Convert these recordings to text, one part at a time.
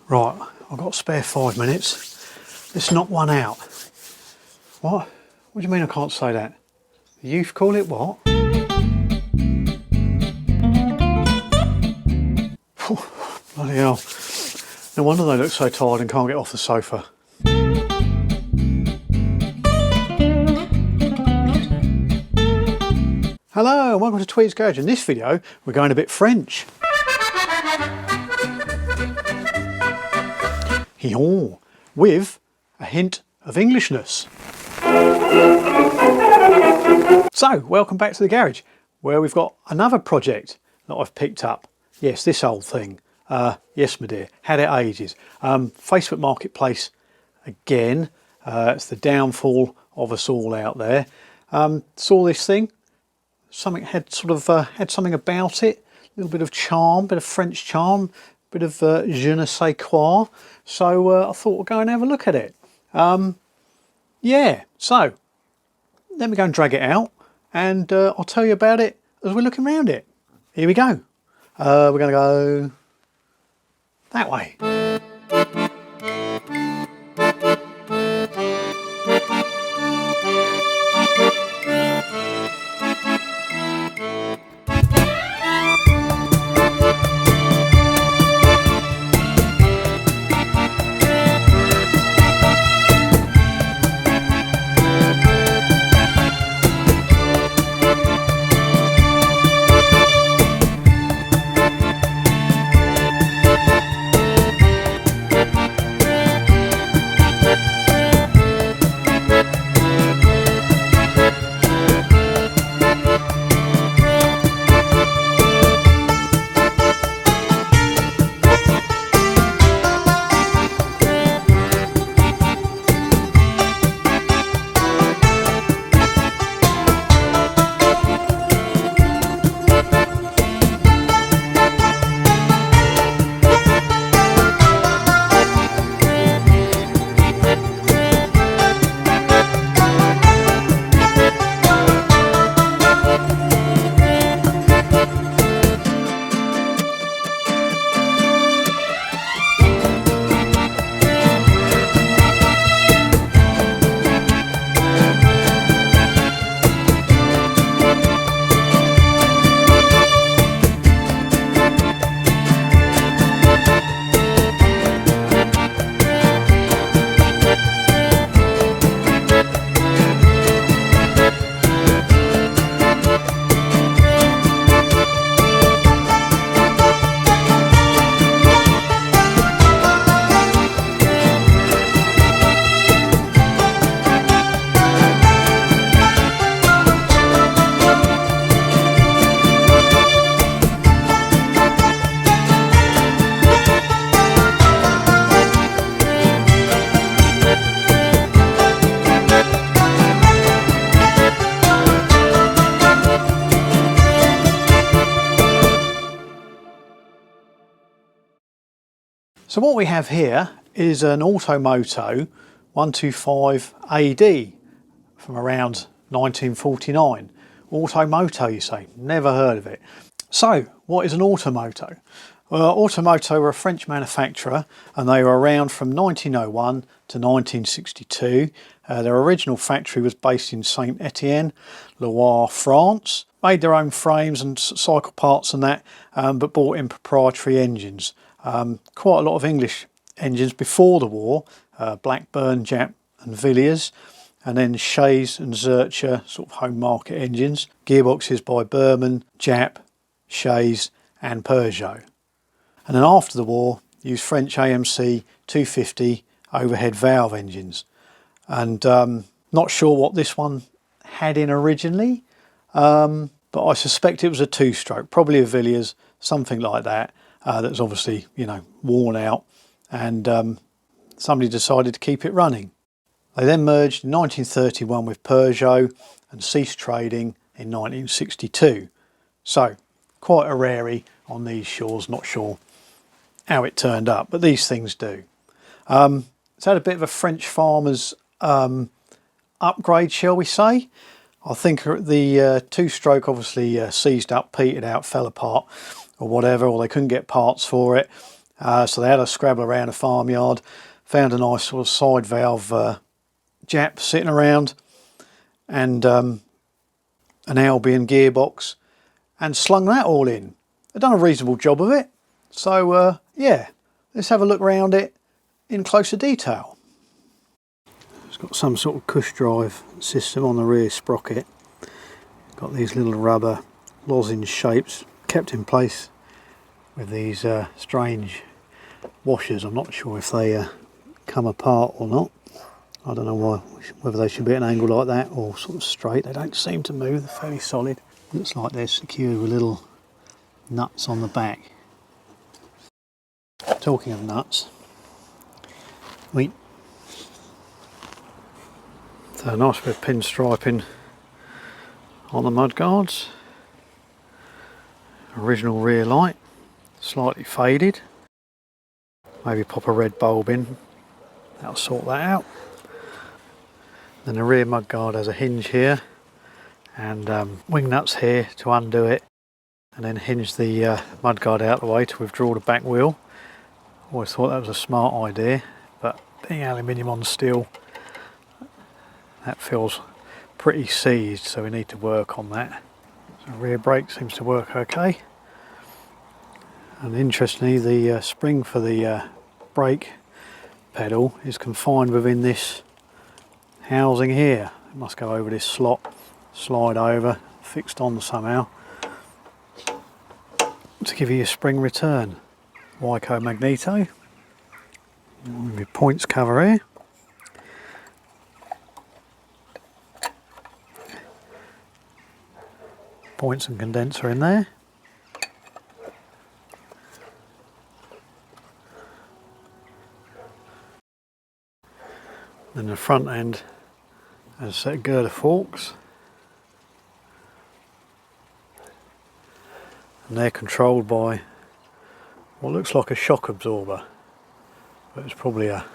Right, I've got a spare 5 minutes. Let's knock one out. What? What do you mean I can't say that? The youth call it what? Bloody hell. No wonder they look so tired and can't get off the sofa. Hello and welcome to TWEED'S Garage. In this video we're going a bit French. Hee-haw, with a hint of Englishness. So, welcome back to the garage, where we've got another project that I've picked up. Yes, this old thing. Yes, my dear, had it ages. Facebook Marketplace again. It's the downfall of us all out there. Saw this thing. Something had sort of had something about it. A little bit of charm, bit of French charm, bit of je ne sais quoi. So I thought we'll go and have a look at it. Yeah, so let me go and drag it out and I'll tell you about it as we're looking around it. Here we go. We're going to go that way. So what we have here is an Automoto 125 AD from around 1949. Automoto, you say? Never heard of it. So what is an Automoto? Well, Automoto were a French manufacturer and they were around from 1901 to 1962. Their original factory was based in Saint Etienne, Loire, France. Made their own frames and cycle parts and that, but bought in proprietary engines. Quite a lot of English engines before the war, Blackburn, J.A.P and Villiers, and then Shays and Zurcher, sort of home market engines. Gearboxes by Berman, J.A.P, Shays and Peugeot. And then after the war, used French AMC 250 overhead valve engines. And not sure what this one had in originally, but I suspect it was a two-stroke, probably a Villiers, something like that. That's obviously, you know, worn out, and somebody decided to keep it running. They then merged in 1931 with Peugeot and ceased trading in 1962. So quite a rarity on these shores. Not sure how it turned up, but these things do. It's had a bit of a French farmer's upgrade, shall we say. I think the two-stroke obviously seized up, petered out, fell apart or whatever, or they couldn't get parts for it. So they had a scrabble around the farmyard, found a nice sort of side valve J.A.P sitting around, and an Albion gearbox, and slung that all in. They've done a reasonable job of it. So yeah, let's have a look around it in closer detail. It's got some sort of cush drive system on the rear sprocket. Got these little rubber lozenge shapes kept in place with these strange washers. I'm not sure if they come apart or not. I don't know why, whether they should be at an angle like that or sort of straight. They don't seem to move, they're fairly solid. Looks like they're secured with little nuts on the back. Talking of nuts, so a nice bit of pinstriping on the mudguards. Original rear light, slightly faded. Maybe pop a red bulb in, that'll sort that out. Then the rear mudguard has a hinge here and wing nuts here to undo it, and then hinge the mudguard out of the way to withdraw the back wheel. Always thought that was a smart idea, but being aluminium on steel, that feels pretty seized, so we need to work on that. So rear brake seems to work okay. And interestingly, the spring for the brake pedal is confined within this housing here. It must go over this slot, slide over, fixed on somehow to give you a spring return. Wyco magneto. Your points cover here. Points and condenser in there. Then the front end has a set of girder forks, and they're controlled by what looks like a shock absorber, but it's probably a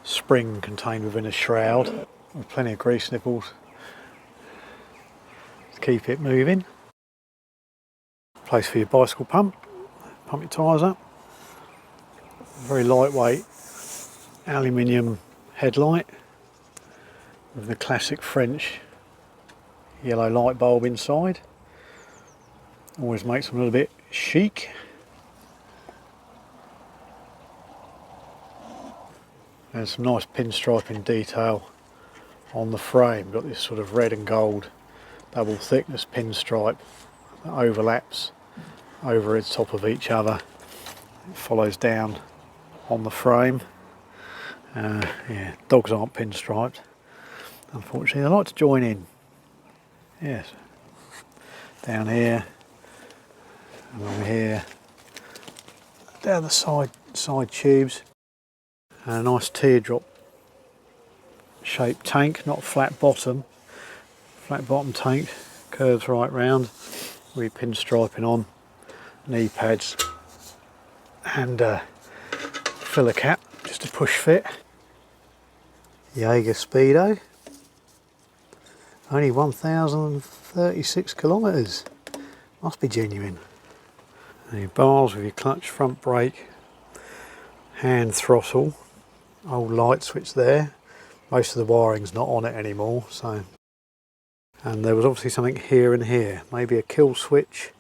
spring contained within a shroud with plenty of grease nipples to keep it moving. Place for your bicycle pump your tyres up. Very lightweight aluminium headlight with the classic French yellow light bulb inside. Always makes them a little bit chic. There's some nice pinstriping detail on the frame. Got this sort of red and gold double thickness pinstripe that overlaps over the top of each other. It follows down on the frame. Yeah, dogs aren't pinstriped. Unfortunately, they like to join in. Yes, down here, along here, down the side tubes, and a nice teardrop shaped tank, not flat bottom tank, curves right round, with pinstriping on, knee pads, and filler cap just to push fit. Jaeger Speedo, only 1,036 kilometres, must be genuine. And your bars with your clutch, front brake, hand throttle, old light switch there. Most of the wiring's not on it anymore, so. And there was obviously something here and here, maybe a kill switch,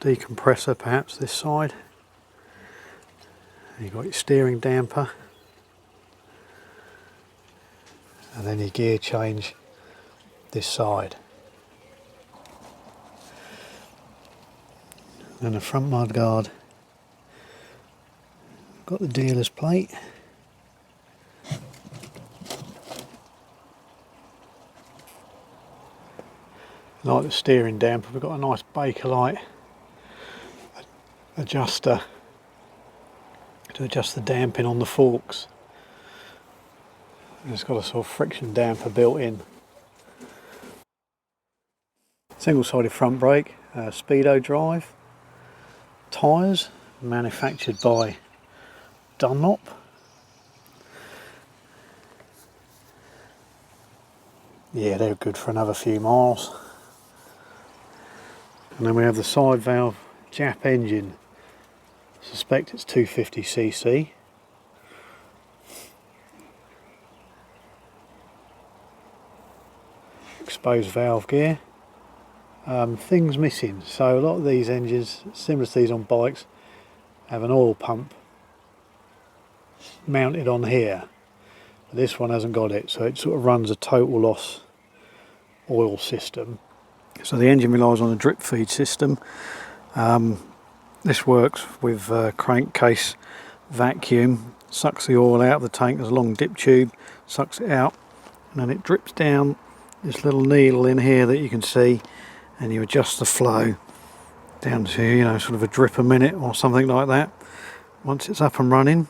decompressor perhaps this side. And you've got your steering damper, and then your gear change this side. And the front mudguard, got the dealer's plate. Like the steering damper, we've got a nice Bakelite adjuster to adjust the damping on the forks. And it's got a sort of friction damper built in. Single-sided front brake, Speedo drive, tyres manufactured by Dunlop. Yeah, they're good for another few miles. And then we have the side valve J.A.P engine suspect it's 250cc. Exposed valve gear. Things missing, so a lot of these engines, similar to these on bikes, have an oil pump mounted on here. This one hasn't got it, so it sort of runs a total loss oil system. So the engine relies on a drip feed system. This works with crankcase vacuum, sucks the oil out of the tank. There's a long dip tube, sucks it out, and then it drips down this little needle in here that you can see, and you adjust the flow down to, you know, sort of a drip a minute or something like that. Once it's up and running,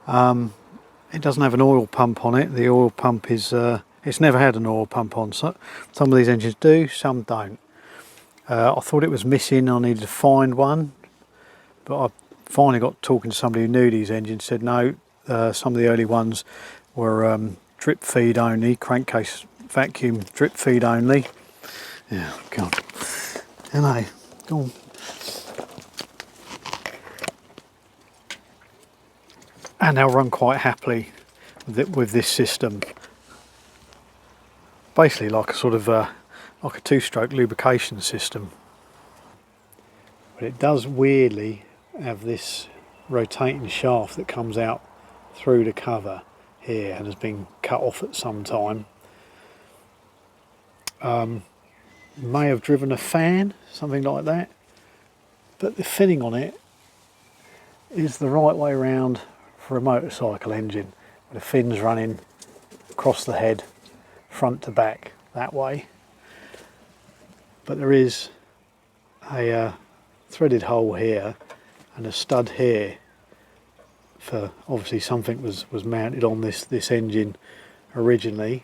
it doesn't have an oil pump on it. The oil pump is it's never had an oil pump on. So some of these engines do, some don't. I thought it was missing. I needed to find one, but I finally got talking to somebody who knew these engines. Said no, some of the early ones were drip feed only, crankcase vacuum drip feed only. Yeah, God. Hello, go on. And they'll run quite happily with this system. Basically like a sort of like a two-stroke lubrication system. But it does weirdly have this rotating shaft that comes out through the cover here and has been cut off at some time. May have driven a fan, something like that, but the fitting on it is the right way around for a motorcycle engine, with the fins running across the head, front to back, that way. But there is a threaded hole here and a stud here for, obviously something was mounted on this engine originally.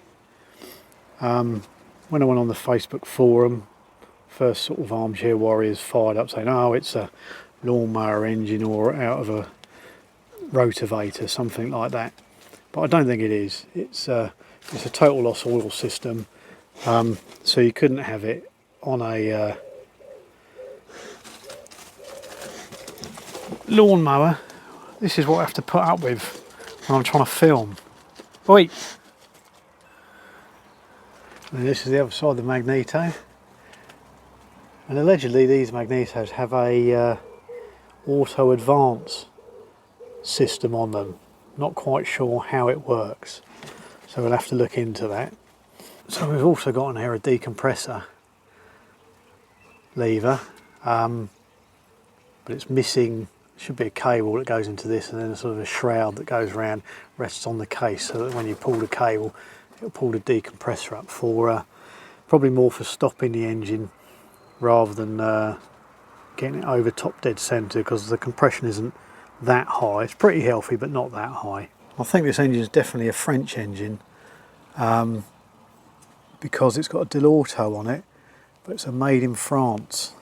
When I went on the Facebook forum, first sort of armchair warriors fired up saying, oh, it's a lawnmower engine or out of a rotavator, something like that. But I don't think it is. It's a total loss oil system, so you couldn't have it on a lawnmower. This is what I have to put up with when I'm trying to film. Oi! And this is the other side of the magneto. And allegedly these magnetos have a auto advance system on them. Not quite sure how it works, so we'll have to look into that. So we've also got on here a decompressor lever, but it's missing. Should be a cable that goes into this, and then a sort of a shroud that goes around, rests on the case, so that when you pull the cable, it'll pull the decompressor up for probably more for stopping the engine rather than getting it over top dead centre, because the compression isn't that high. It's pretty healthy, but not that high. I think this engine is definitely a French engine, because it's got a Automoto on it, but it's a made in France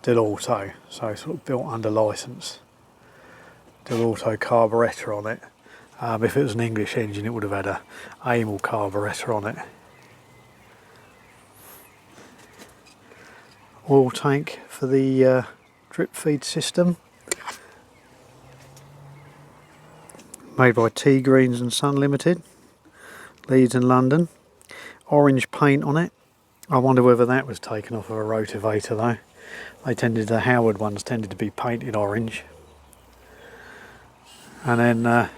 Automoto, so sort of built under licence. Automoto carburettor on it. If it was an English engine, it would have had a Amel carburettor on it. Oil tank for the drip feed system. Made by T Greens and Son Limited, Leeds and London. Orange paint on it. I wonder whether that was taken off of a rotavator though. The Howard ones tended to be painted orange. And then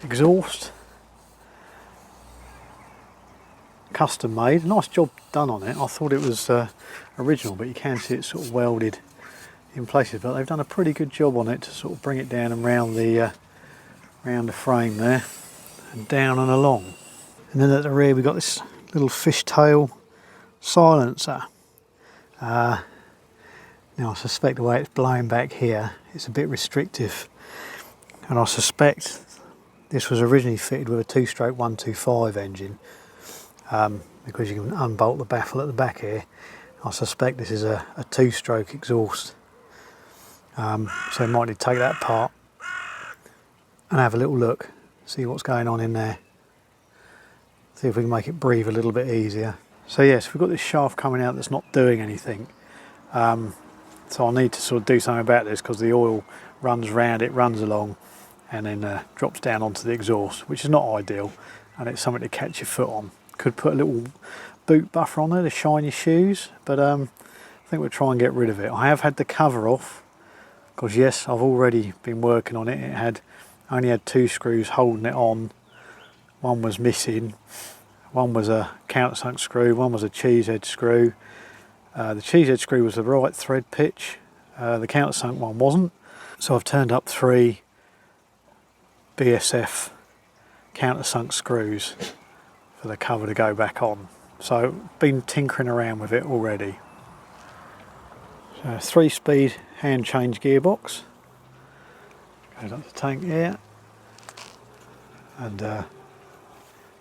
exhaust, custom made. Nice job done on it. I thought it was original, but you can see it's sort of welded in places. But they've done a pretty good job on it to sort of bring it down and round the frame there, and down and along. And then at the rear we've got this little fishtail silencer. Now I suspect the way it's blowing back here, it's a bit restrictive, and I suspect this was originally fitted with a two-stroke 125 engine, because you can unbolt the baffle at the back here. I suspect this is a two-stroke exhaust, so you might need to take that apart and have a little look, see what's going on in there, see if we can make it breathe a little bit easier. So yes, we've got this shaft coming out that's not doing anything. So I need to sort of do something about this because the oil runs round it, runs along, and then drops down onto the exhaust, which is not ideal, and it's something to catch your foot on. Could put a little boot buffer on there to shine your shoes, but I think we'll try and get rid of it. I have had the cover off because yes, I've already been working on it. It only had 2 screws holding it on. One was missing. One was a countersunk screw. One was a cheese head screw. The cheese head screw was the right thread pitch. The countersunk one wasn't. So I've turned up 3 BSF countersunk screws for the cover to go back on. So been tinkering around with it already. So 3-speed hand change gearbox. Goes up the tank here. And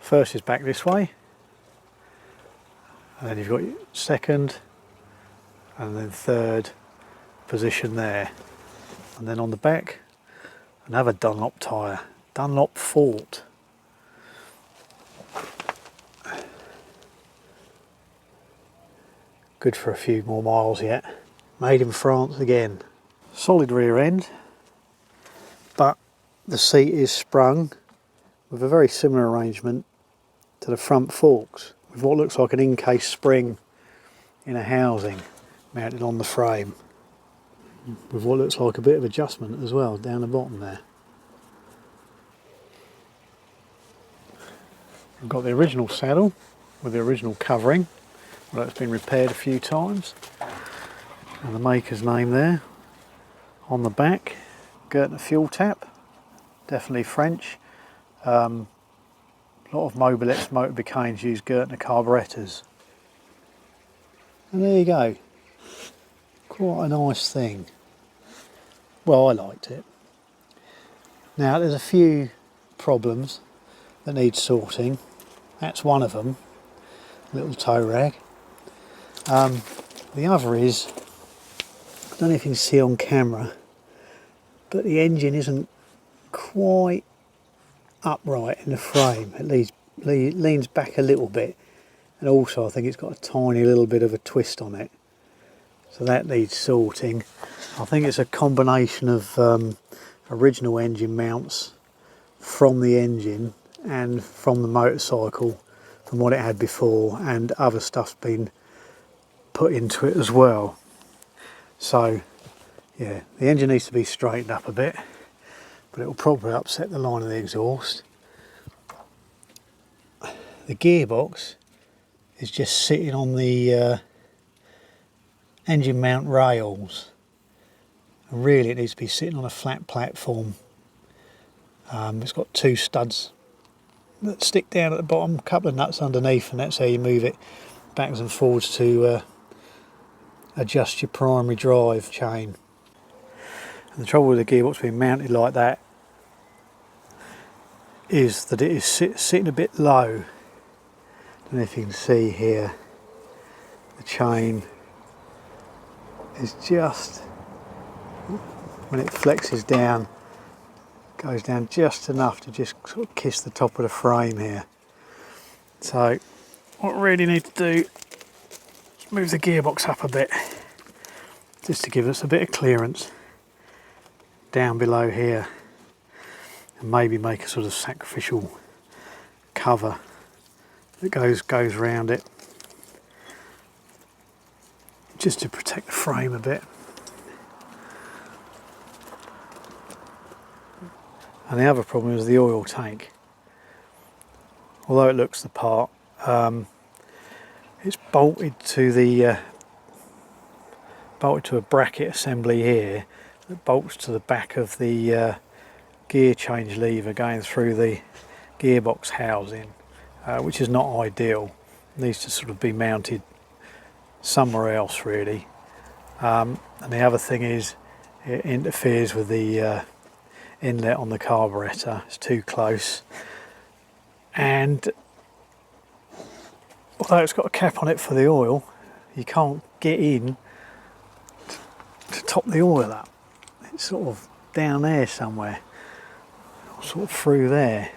first is back this way. And then you've got your second and then third position there. And then on the back, another Dunlop tyre, Dunlop Fort. Good for a few more miles yet. Made in France again. Solid rear end, but the seat is sprung with a very similar arrangement to the front forks, with what looks like an in-case spring in a housing mounted on the frame, with what looks like a bit of adjustment as well down the bottom there. I've got the original saddle with the original covering, although it's been repaired a few times, and the maker's name there on the back. Gertner fuel tap, definitely French. A lot of mobilettes, motorbicanes use Gertner carburettors. And there you go. Quite a nice thing. Well, I liked it. Now there's a few problems that need sorting. That's one of them. Little tow rag. The other is, I don't know if you can see on camera, but the engine isn't quite upright in the frame. It leans back a little bit, and also I think it's got a tiny little bit of a twist on it, so that needs sorting. I think it's a combination of original engine mounts from the engine and from the motorcycle, from what it had before, and other stuff's been put into it as well. So yeah, the engine needs to be straightened up a bit, but it will probably upset the line of the exhaust. The gearbox is just sitting on the engine mount rails, and really it needs to be sitting on a flat platform. It's got 2 studs that stick down at the bottom, a couple of nuts underneath, and that's how you move it backwards and forwards to adjust your primary drive chain. And the trouble with the gearbox being mounted like that is that it is sitting a bit low. I don't know if you can see here, the chain is just, when it flexes down, goes down just enough to just sort of kiss the top of the frame here. So what we really need to do is move the gearbox up a bit, just to give us a bit of clearance down below here, and maybe make a sort of sacrificial cover that goes around it, just to protect the frame a bit. And the other problem is the oil tank. Although it looks the part, it's bolted to a bracket assembly here that bolts to the back of the gear change lever going through the gearbox housing, which is not ideal. It needs to sort of be mounted somewhere else really. And the other thing is, it interferes with the inlet on the carburettor. It's too close, and although it's got a cap on it for the oil, you can't get in to top the oil up. It's sort of down there somewhere, sort of through there,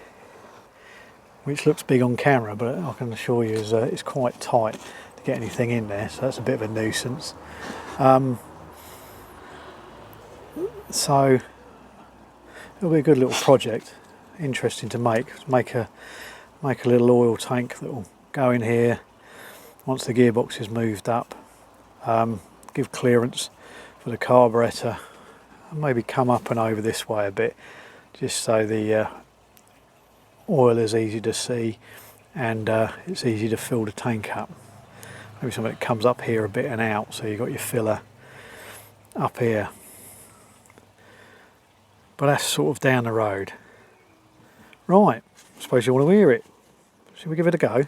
which looks big on camera, but I can assure you it's quite tight to get anything in there, so that's a bit of a nuisance. So it'll be a good little project, interesting to make a little oil tank that will go in here once the gearbox is moved up, give clearance for the carburettor, and maybe come up and over this way a bit, just so the oil is easy to see and it's easy to fill the tank up. Maybe something that comes up here a bit and out, so you've got your filler up here. But that's sort of down the road. Right, I suppose you want to hear it. Shall we give it a go?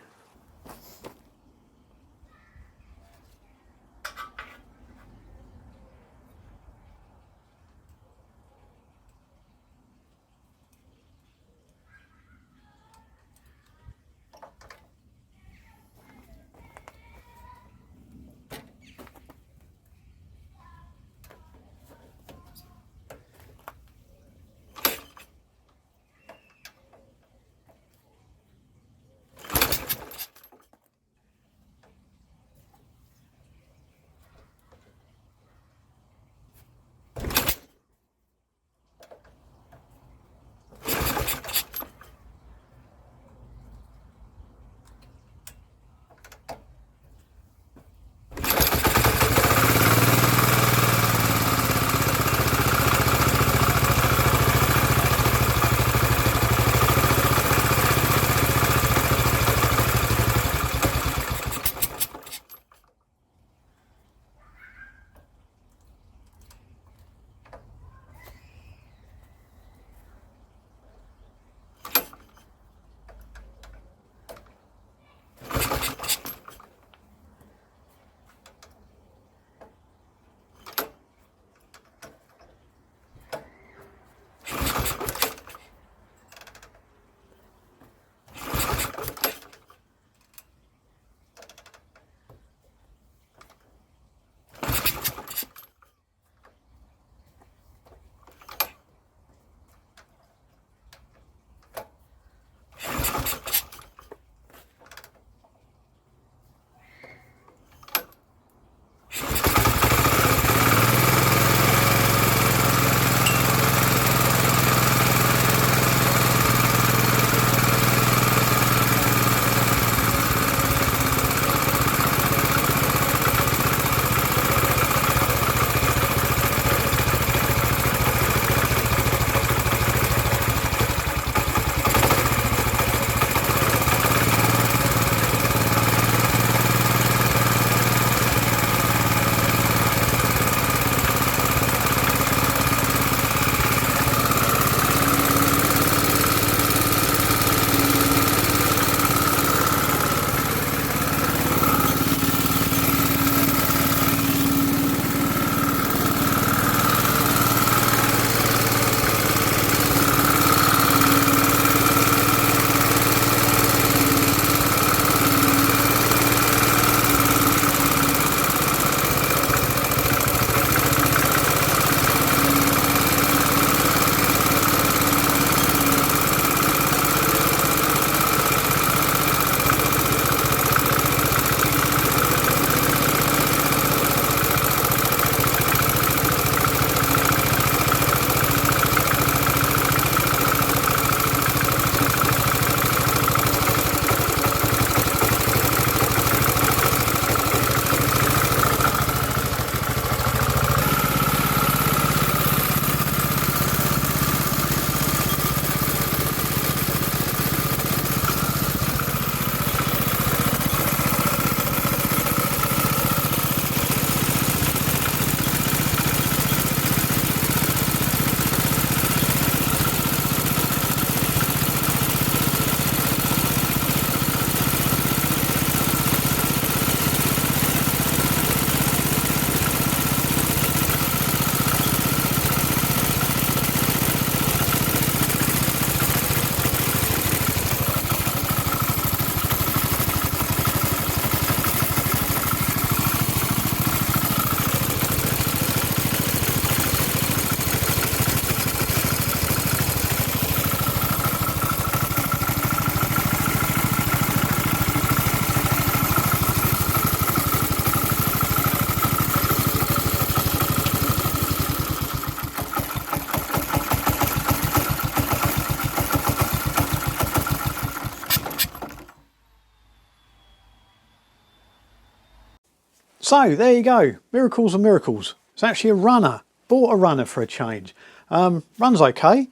So there you go, miracles and miracles. It's actually a runner. Bought a runner for a change. Runs okay.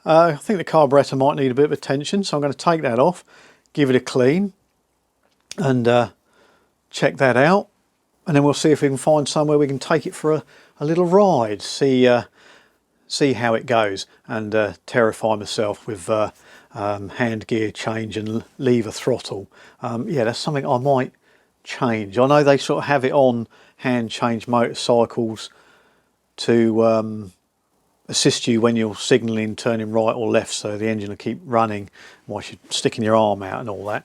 I think the carburettor might need a bit of attention, so I'm going to take that off, give it a clean, and check that out. And then we'll see if we can find somewhere we can take it for a little ride, see how it goes, and terrify myself with hand gear change and lever throttle. Yeah, that's something I might change. I know they sort of have it on hand change motorcycles to assist you when you're signalling turning right or left, so the engine will keep running whilst you're sticking your arm out and all that.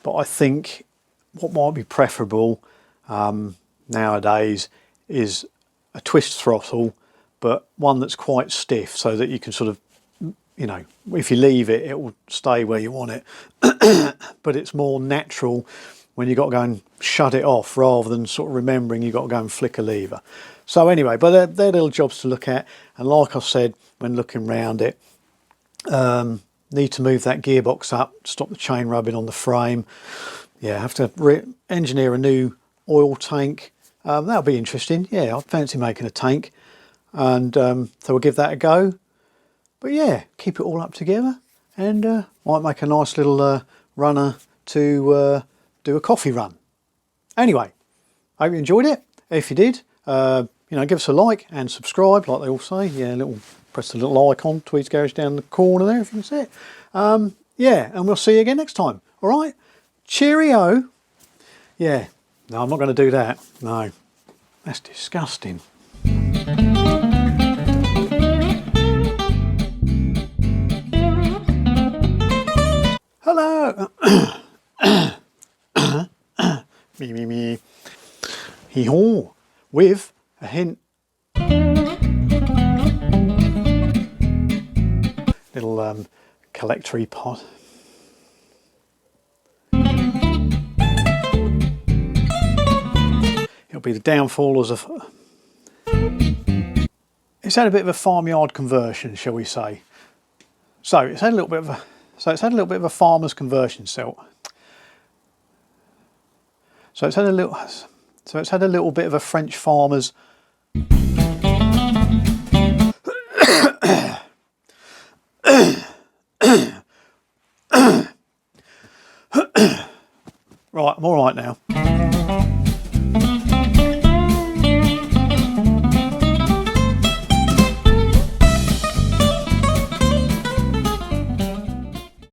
But I think what might be preferable nowadays is a twist throttle, but one that's quite stiff, so that you can sort of, you know, if you leave it, it will stay where you want it. But it's more natural when you've got to go and shut it off, rather than sort of remembering you've got to go and flick a lever. So anyway, but they're little jobs to look at. And like I said, when looking round it, need to move that gearbox up, stop the chain rubbing on the frame. Yeah, have to re-engineer a new oil tank. That'll be interesting. Yeah, I'd fancy making a tank. And so we'll give that a go. But yeah, keep it all up together, and might make a nice little runner to do a coffee run. Anyway, I hope you enjoyed it. If you did, you know, give us a like and subscribe, like they all say. Yeah, press the little icon, Tweed's Garage down the corner there, if you can see it. Yeah, and we'll see you again next time. All right, cheerio. Yeah, no, I'm not going to do that. No, that's disgusting. Hello. Me. Hee-haw. With a hint. Little collectory pot. It'll be the downfallers of... It's had a bit of a farmyard conversion, shall we say. So it's had a little bit of a farmer's conversion So it's had a little bit of a French farmer's Right, I'm all right now.